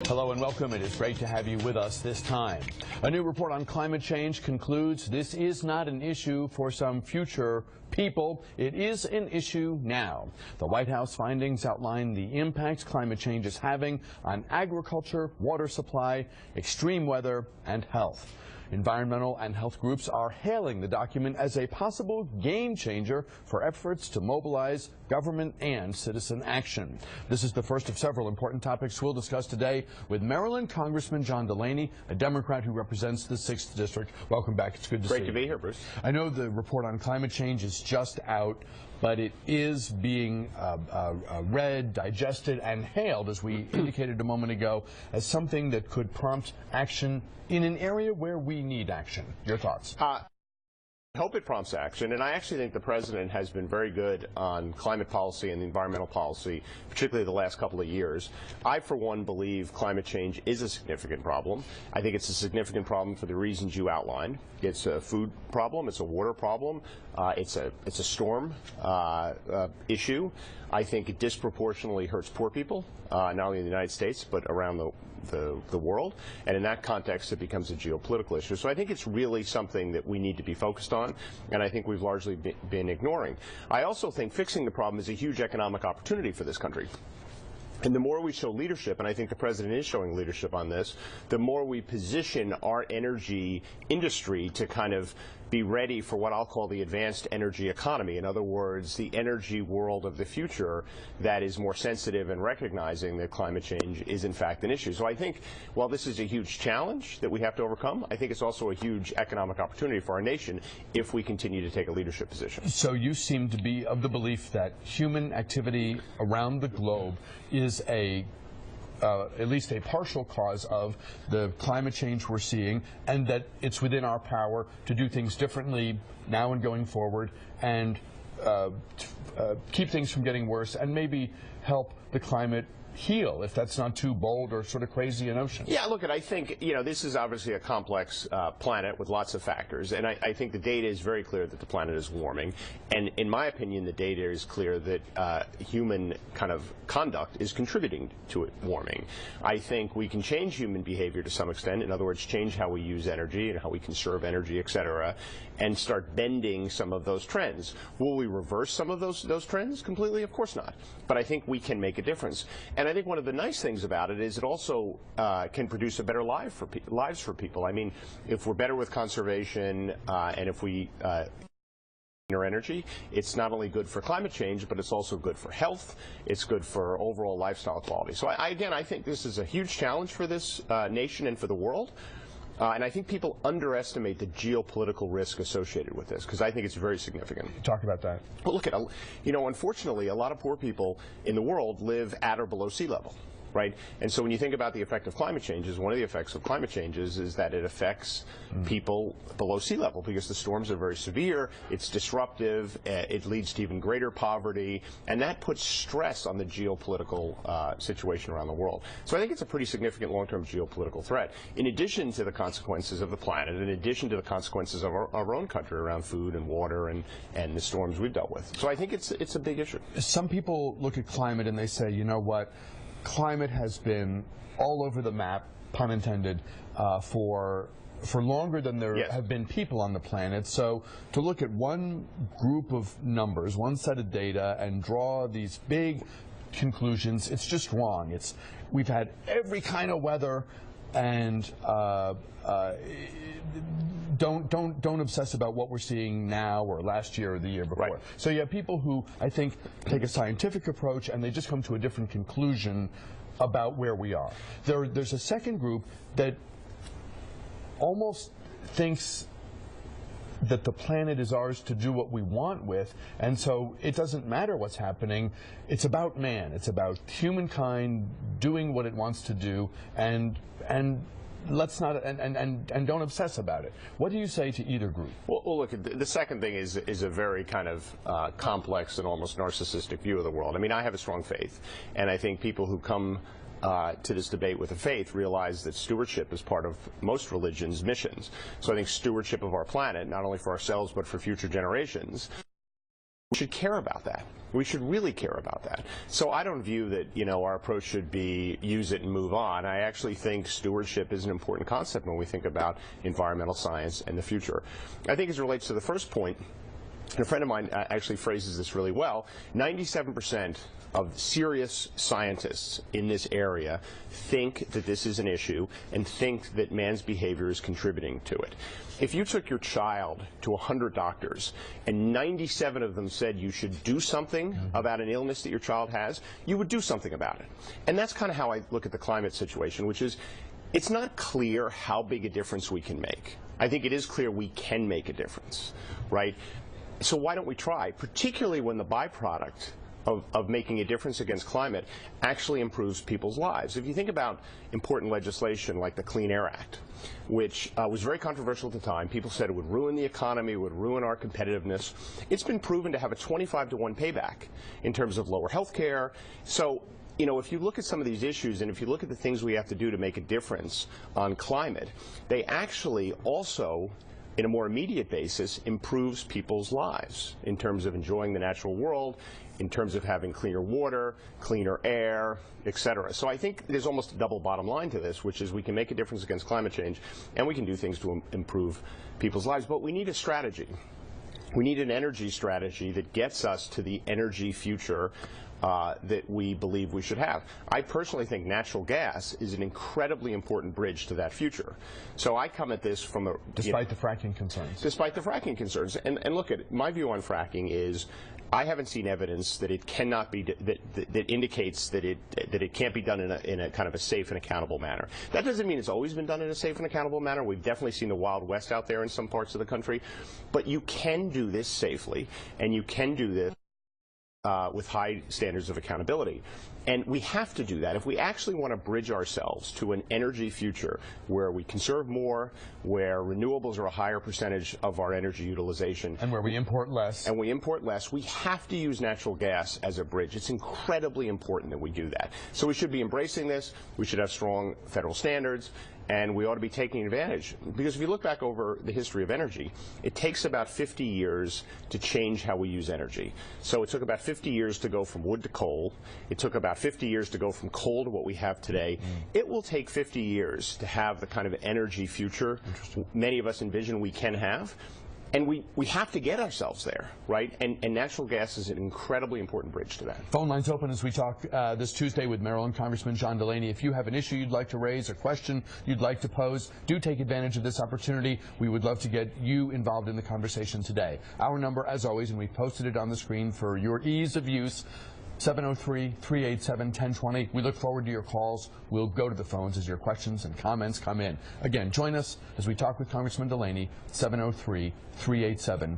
Hello and welcome. It is great to have you with us this time. A new report on climate change concludes this is not an issue for some future people. It is an issue now. The White House findings outline the impact climate change is having on agriculture, water supply, extreme weather, and health. Environmental and health groups are hailing the document as a possible game changer for efforts to mobilize government and citizen action. This is the first of several important topics we'll discuss today with Maryland Congressman John Delaney, a Democrat who represents the 6th District. Welcome back. It's good to see you. Great to be here, Bruce. I know the report on climate change is just out, but it is being read, digested, and hailed, as we indicated a moment ago, as something that could prompt action in an area where we need action. Your thoughts? I hope it prompts action, and I actually think the President has been very good on climate policy and environmental policy, particularly the last couple of years. I, for one, believe climate change is a significant problem. I think it's a significant problem for the reasons you outlined. It's a food problem, it's a water problem, it's a storm issue. I think it disproportionately hurts poor people, not only in the United States, but around the world. And in that context, it becomes a geopolitical issue. So I think it's really something that we need to be focused on, and I think we've largely been ignoring. I also think fixing the problem is a huge economic opportunity for this country. And the more we show leadership, and I think the President is showing leadership on this, the more we position our energy industry to kind of be ready for what I'll call the advanced energy economy. In other words, the energy world of the future that is more sensitive and recognizing that climate change is in fact an issue. So I think while this is a huge challenge that we have to overcome, I think it's also a huge economic opportunity for our nation if we continue to take a leadership position. So you seem to be of the belief that human activity around the globe is at least a partial cause of the climate change we're seeing, and that it's within our power to do things differently now and going forward, and keep things from getting worse, and maybe help the climate heal, if that's not too bold or sort of crazy a notion. Yeah, look, I think, this is obviously a complex planet with lots of factors, and I think the data is very clear that the planet is warming, and in my opinion, the data is clear that human kind of conduct is contributing to it warming. I think we can change human behavior to some extent, in other words, change how we use energy and how we conserve energy, et cetera, and start bending some of those trends. Will we reverse some of those trends completely? Of course not. But I think we can make a difference. And I think one of the nice things about it is it also can produce a better lives for people. I mean, if we're better with conservation and if we cleaner energy, it's not only good for climate change, but it's also good for health. It's good for overall lifestyle quality. So again, I think this is a huge challenge for this nation and for the world. And I think people underestimate the geopolitical risk associated with this, because I think it's very significant. Talk about that. Well, look, unfortunately, a lot of poor people in the world live at or below sea level. Right? And so when you think about the effect of climate changes, one of the effects of climate changes is that it affects people below sea level, because the storms are very severe, it's disruptive, it leads to even greater poverty, and that puts stress on the geopolitical situation around the world. So I think it's a pretty significant long-term geopolitical threat, in addition to the consequences of the planet, in addition to the consequences of our own country around food and water and the storms we've dealt with. So I think it's a big issue. Some people look at climate and they say, you know what, climate has been all over the map, pun intended, for longer than there have been people on the planet. So to look at one group of numbers, one set of data, and draw these big conclusions, it's just wrong. We've had every kind of weather, and don't obsess about what we're seeing now or last year or the year before. Right. So you have people who, I think, take a scientific approach and they just come to a different conclusion about where we are. There's a second group that almost thinks that the planet is ours to do what we want with, and so it doesn't matter what's happening. It's about man. It's about humankind doing what it wants to do, and let's not and don't obsess about it. What do you say to either group? Well, look, the second thing is a very kind of complex and almost narcissistic view of the world. I mean, I have a strong faith, and I think people who come to this debate with a faith realize that stewardship is part of most religions' missions. So I think stewardship of our planet, not only for ourselves but for future generations, we should care about that. We should really care about that. So I don't view that, our approach should be use it and move on. I actually think stewardship is an important concept when we think about environmental science and the future. I think as it relates to the first point, and a friend of mine actually phrases this really well, 97% of serious scientists in this area think that this is an issue and think that man's behavior is contributing to it. If you took your child to 100 doctors and 97 of them said you should do something about an illness that your child has, you would do something about it. And that's kind of how I look at the climate situation, which is it's not clear how big a difference we can make. I think it is clear we can make a difference, right? So why don't we try, particularly when the byproduct of making a difference against climate actually improves people's lives. If you think about important legislation like the Clean Air Act, which was very controversial at the time. People said it would ruin the economy, would ruin our competitiveness. It's been proven to have a 25-to-1 payback in terms of lower health care. So, if you look at some of these issues and if you look at the things we have to do to make a difference on climate, they actually also, in a more immediate basis, improves people's lives in terms of enjoying the natural world, in terms of having cleaner water, cleaner air, etc. So I think there's almost a double bottom line to this, which is we can make a difference against climate change and we can do things to improve people's lives. But we need a strategy. We need an energy strategy that gets us to the energy future that we believe we should have. I personally think natural gas is an incredibly important bridge to that future. So I come at this from a... Despite the fracking concerns. Despite the fracking concerns. And look, my view on fracking is I haven't seen evidence that it cannot be, that indicates that it can't be done in a kind of a safe and accountable manner. That doesn't mean it's always been done in a safe and accountable manner. We've definitely seen the Wild West out there in some parts of the country. But you can do this safely, and you can do this with high standards of accountability. And we have to do that. If we actually want to bridge ourselves to an energy future where we conserve more, where renewables are a higher percentage of our energy utilization. And where we import less. And we import less, we have to use natural gas as a bridge. It's incredibly important that we do that. So we should be embracing this. We should have strong federal standards. And we ought to be taking advantage. Because if you look back over the history of energy, it takes about 50 years to change how we use energy. So it took about 50 years to go from wood to coal. It took about 50 years to go from coal to what we have today. It will take 50 years to have the kind of energy future many of us envision we can have. And we have to get ourselves there, right? And natural gas is an incredibly important bridge to that. Phone lines open as we talk this Tuesday with Maryland Congressman John Delaney. If you have an issue you'd like to raise, a question you'd like to pose, do take advantage of this opportunity. We would love to get you involved in the conversation today. Our number, as always, and we've posted it on the screen for your ease of use, 703-387-1020. We look forward to your calls. We'll go to the phones as your questions and comments come in. Again, join us as we talk with Congressman Delaney, 703-387-1020.